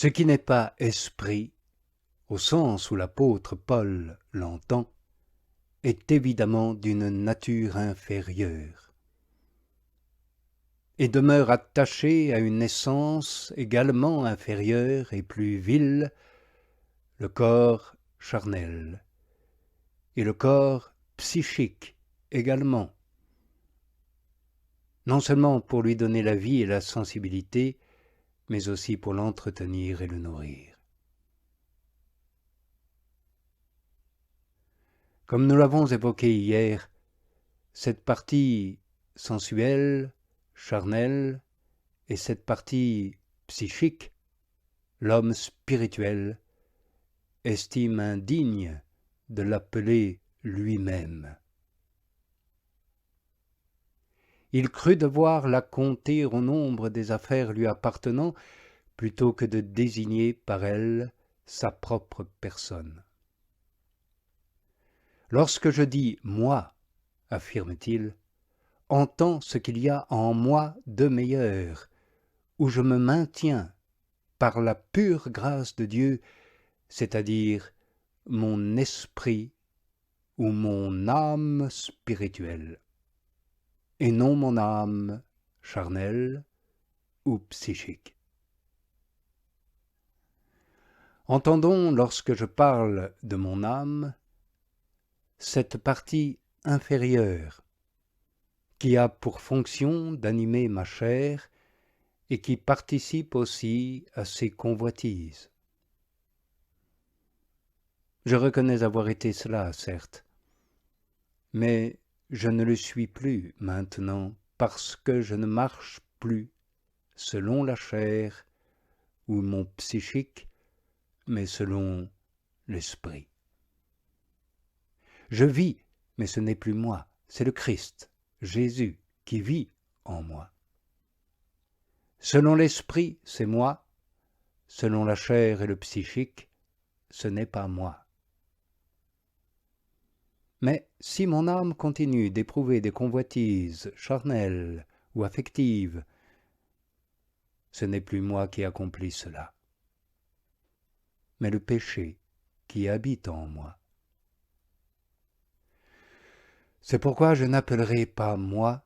Ce qui n'est pas esprit, au sens où l'apôtre Paul l'entend, est évidemment d'une nature inférieure et demeure attaché à une essence également inférieure et plus vile, le corps charnel, et le corps psychique également, non seulement pour lui donner la vie et la sensibilité, mais aussi pour l'entretenir et le nourrir. Comme nous l'avons évoqué hier, cette partie sensuelle, charnelle, et cette partie psychique, l'homme spirituel, estime indigne de l'appeler lui-même. Il crut devoir la compter au nombre des affaires lui appartenant plutôt que de désigner par elle sa propre personne. Lorsque je dis « moi », affirme-t-il, entends ce qu'il y a en moi de meilleur, où je me maintiens par la pure grâce de Dieu, c'est-à-dire mon esprit ou mon âme spirituelle, et non mon âme charnelle ou psychique. Entendons, lorsque je parle de mon âme, cette partie inférieure qui a pour fonction d'animer ma chair et qui participe aussi à ses convoitises. Je reconnais avoir été cela, certes, mais je ne le suis plus maintenant parce que je ne marche plus selon la chair ou mon psychique, mais selon l'esprit. Je vis, mais ce n'est plus moi, c'est le Christ, Jésus, qui vit en moi. Selon l'esprit, c'est moi, selon la chair et le psychique, ce n'est pas moi. Mais si mon âme continue d'éprouver des convoitises charnelles ou affectives, ce n'est plus moi qui accomplis cela, mais le péché qui habite en moi. C'est pourquoi je n'appellerai pas moi,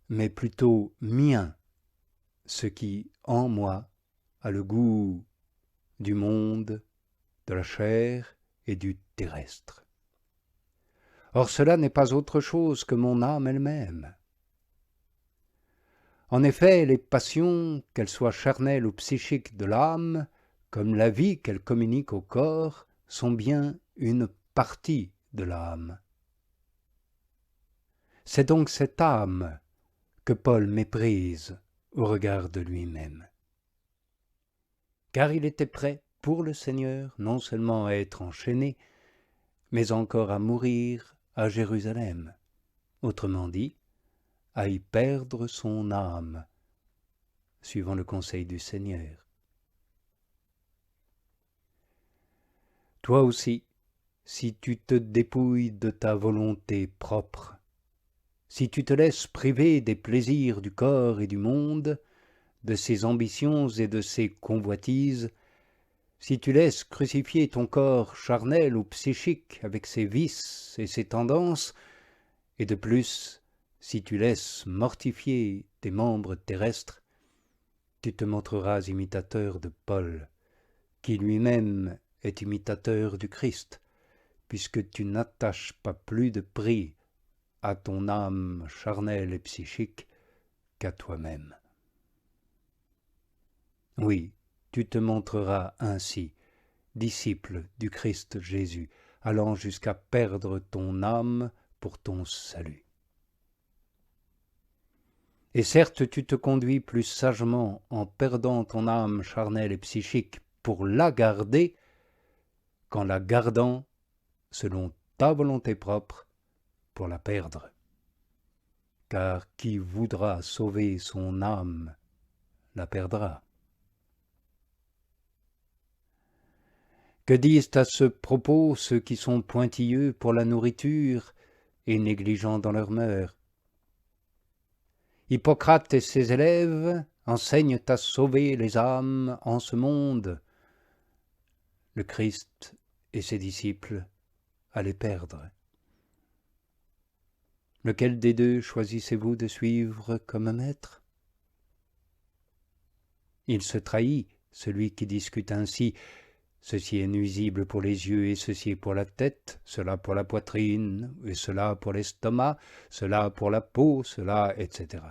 mais plutôt mien, ce qui, en moi, a le goût du monde, de la chair et du terrestre. Or cela n'est pas autre chose que mon âme elle-même. En effet, les passions, qu'elles soient charnelles ou psychiques de l'âme, comme la vie qu'elles communiquent au corps, sont bien une partie de l'âme. C'est donc cette âme que Paul méprise au regard de lui-même. Car il était prêt pour le Seigneur non seulement à être enchaîné, mais encore à mourir à Jérusalem, autrement dit, à y perdre son âme, suivant le conseil du Seigneur. Toi aussi, si tu te dépouilles de ta volonté propre, si tu te laisses priver des plaisirs du corps et du monde, de ses ambitions et de ses convoitises, si tu laisses crucifier ton corps charnel ou psychique avec ses vices et ses tendances, et de plus, si tu laisses mortifier tes membres terrestres, tu te montreras imitateur de Paul, qui lui-même est imitateur du Christ, puisque tu n'attaches pas plus de prix à ton âme charnelle et psychique qu'à toi-même. Oui, tu te montreras ainsi, disciple du Christ Jésus, allant jusqu'à perdre ton âme pour ton salut. Et certes, tu te conduis plus sagement en perdant ton âme charnelle et psychique pour la garder qu'en la gardant, selon ta volonté propre, pour la perdre. Car qui voudra sauver son âme la perdra. Que disent à ce propos ceux qui sont pointilleux pour la nourriture et négligents dans leurs mœurs? Hippocrate et ses élèves, enseigne à sauver les âmes en ce monde. Le Christ et ses disciples allaient perdre. Lequel des deux choisissez-vous de suivre comme maître? Il se trahit, celui qui discute ainsi. Ceci est nuisible pour les yeux et ceci est pour la tête, cela pour la poitrine et cela pour l'estomac, cela pour la peau, cela, etc.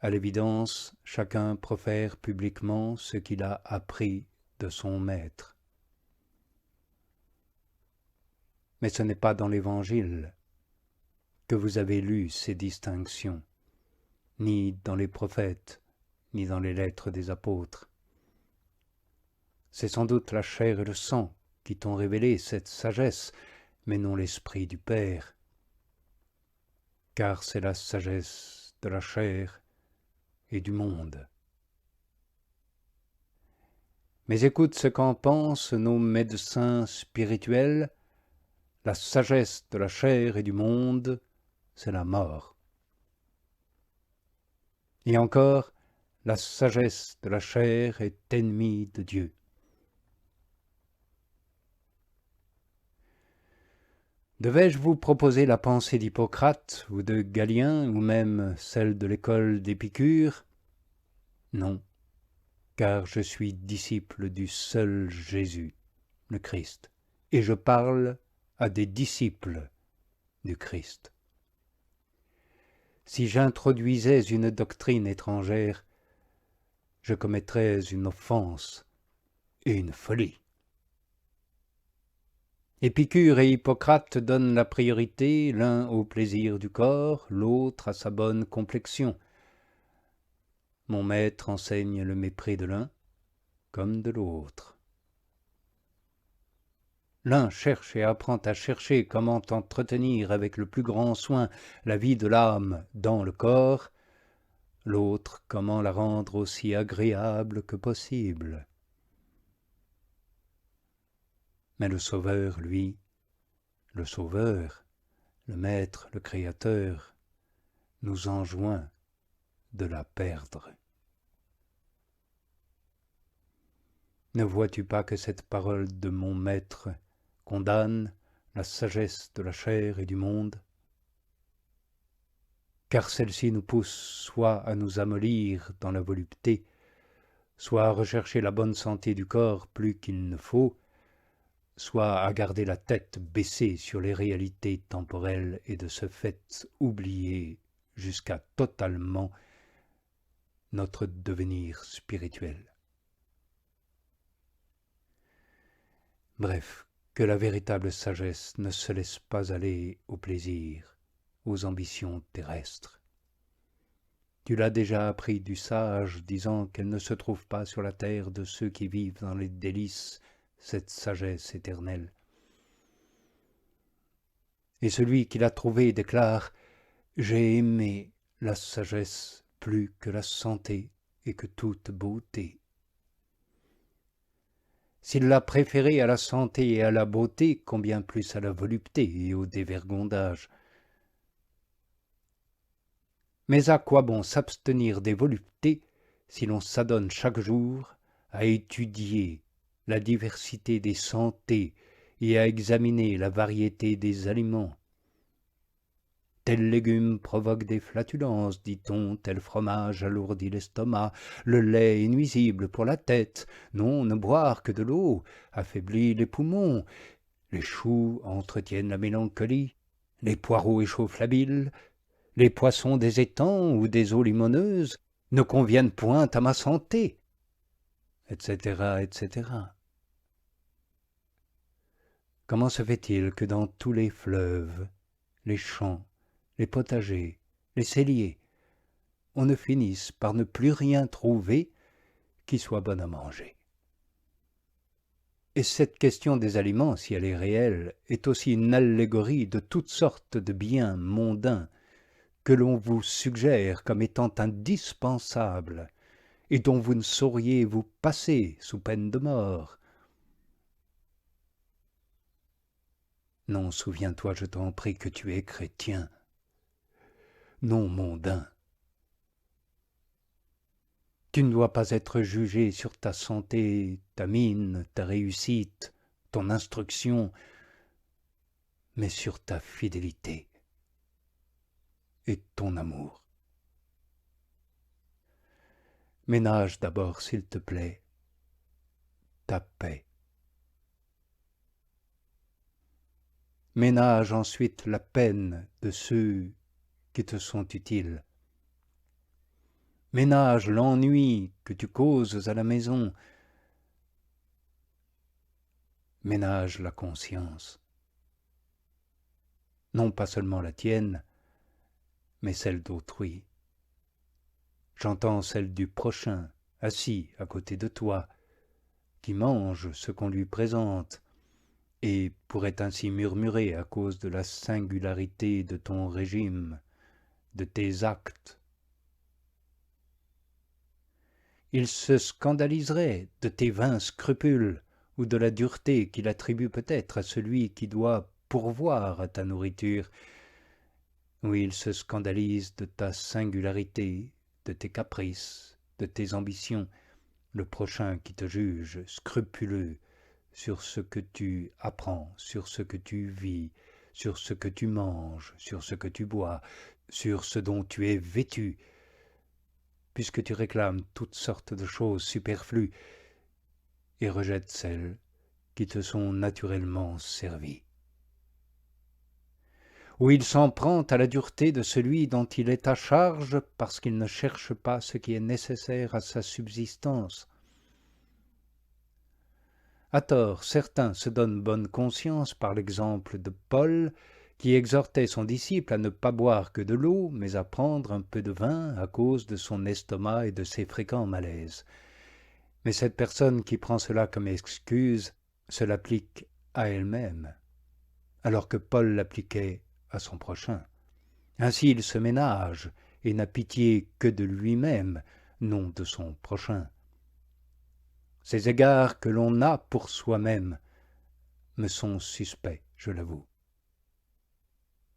À l'évidence, chacun profère publiquement ce qu'il a appris de son maître. Mais ce n'est pas dans l'Évangile que vous avez lu ces distinctions, ni dans les prophètes, ni dans les lettres des apôtres. C'est sans doute la chair et le sang qui t'ont révélé cette sagesse, mais non l'Esprit du Père, car c'est la sagesse de la chair et du monde. Mais écoute ce qu'en pensent nos médecins spirituels. La sagesse de la chair et du monde, c'est la mort. Et encore, la sagesse de la chair est ennemie de Dieu. Devais-je vous proposer la pensée d'Hippocrate ou de Galien ou même celle de l'école d'Épicure? Non, car je suis disciple du seul Jésus, le Christ, et je parle à des disciples du Christ. Si j'introduisais une doctrine étrangère, je commettrais une offense et une folie. Épicure et Hippocrate donnent la priorité, l'un au plaisir du corps, l'autre à sa bonne complexion. Mon maître enseigne le mépris de l'un comme de l'autre. L'un cherche et apprend à chercher comment entretenir avec le plus grand soin la vie de l'âme dans le corps, l'autre comment la rendre aussi agréable que possible. Mais le Sauveur, lui, le Sauveur, le Maître, le Créateur, nous enjoint de la perdre. Ne vois-tu pas que cette parole de mon Maître condamne la sagesse de la chair et du monde? Car celle-ci nous pousse soit à nous amollir dans la volupté, soit à rechercher la bonne santé du corps plus qu'il ne faut, soit à garder la tête baissée sur les réalités temporelles et de ce fait oublier jusqu'à totalement notre devenir spirituel. Bref, que la véritable sagesse ne se laisse pas aller au plaisir, aux ambitions terrestres. Tu l'as déjà appris du sage, disant qu'elle ne se trouve pas sur la terre de ceux qui vivent dans les délices, cette sagesse éternelle. Et celui qui l'a trouvée déclare « J'ai aimé la sagesse plus que la santé et que toute beauté. » S'il l'a préférée à la santé et à la beauté, combien plus à la volupté et au dévergondage. Mais à quoi bon s'abstenir des voluptés si l'on s'adonne chaque jour à étudier la diversité des santés et à examiner la variété des aliments? Tel légume provoque des flatulences, dit-on, tel fromage alourdit l'estomac, le lait est nuisible pour la tête, non, ne boire que de l'eau affaiblit les poumons, les choux entretiennent la mélancolie, les poireaux échauffent la bile, les poissons des étangs ou des eaux limoneuses ne conviennent point à ma santé, etc., etc. Comment se fait-il que dans tous les fleuves, les champs, les potagers, les celliers, on ne finisse par ne plus rien trouver qui soit bon à manger? Et cette question des aliments, si elle est réelle, est aussi une allégorie de toutes sortes de biens mondains que l'on vous suggère comme étant indispensables et dont vous ne sauriez vous passer sous peine de mort. Non, souviens-toi, je t'en prie, que tu es chrétien, non mondain. Tu ne dois pas être jugé sur ta santé, ta mine, ta réussite, ton instruction, mais sur ta fidélité et ton amour. Ménage d'abord, s'il te plaît, ta paix. Ménage ensuite la peine de ceux qui te sont utiles. Ménage l'ennui que tu causes à la maison. Ménage la conscience. Non pas seulement la tienne, mais celle d'autrui. J'entends celle du prochain, assis à côté de toi, qui mange ce qu'on lui présente, et pourrait ainsi murmurer à cause de la singularité de ton régime, de tes actes. Il se scandaliserait de tes vains scrupules ou de la dureté qu'il attribue peut-être à celui qui doit pourvoir à ta nourriture, ou il se scandalise de ta singularité, de tes caprices, de tes ambitions, le prochain qui te juge scrupuleux sur ce que tu apprends, sur ce que tu vis, sur ce que tu manges, sur ce que tu bois, sur ce dont tu es vêtu, puisque tu réclames toutes sortes de choses superflues et rejettes celles qui te sont naturellement servies. Ou il s'en prend à la dureté de celui dont il est à charge parce qu'il ne cherche pas ce qui est nécessaire à sa subsistance. À tort, certains se donnent bonne conscience par l'exemple de Paul, qui exhortait son disciple à ne pas boire que de l'eau, mais à prendre un peu de vin à cause de son estomac et de ses fréquents malaises. Mais cette personne qui prend cela comme excuse se l'applique à elle-même, alors que Paul l'appliquait à son prochain. Ainsi il se ménage et n'a pitié que de lui-même, non de son prochain. Ces égards que l'on a pour soi-même me sont suspects, je l'avoue.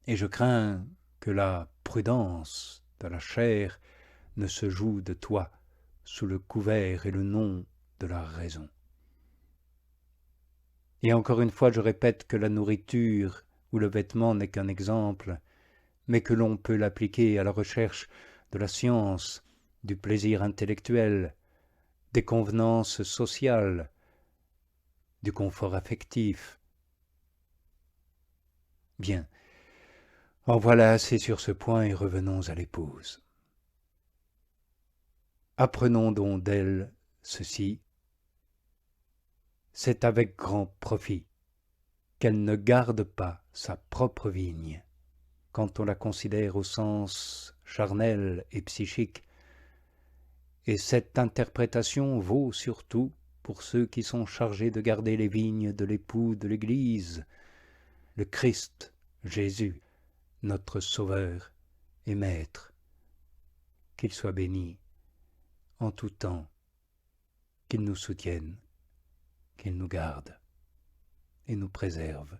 Et je crains que la prudence de la chair ne se joue de toi sous le couvert et le nom de la raison. Et encore une fois, je répète que la nourriture ou le vêtement n'est qu'un exemple, mais que l'on peut l'appliquer à la recherche de la science, du plaisir intellectuel, des convenances sociales, du confort affectif. Bien, en voilà assez sur ce point et revenons à l'épouse. Apprenons donc d'elle ceci: c'est avec grand profit qu'elle ne garde pas sa propre vigne, quand on la considère au sens charnel et psychique, et cette interprétation vaut surtout pour ceux qui sont chargés de garder les vignes de l'époux de l'Église, le Christ Jésus, notre Sauveur et Maître. Qu'il soit béni en tout temps, qu'il nous soutienne, qu'il nous garde et nous préserve.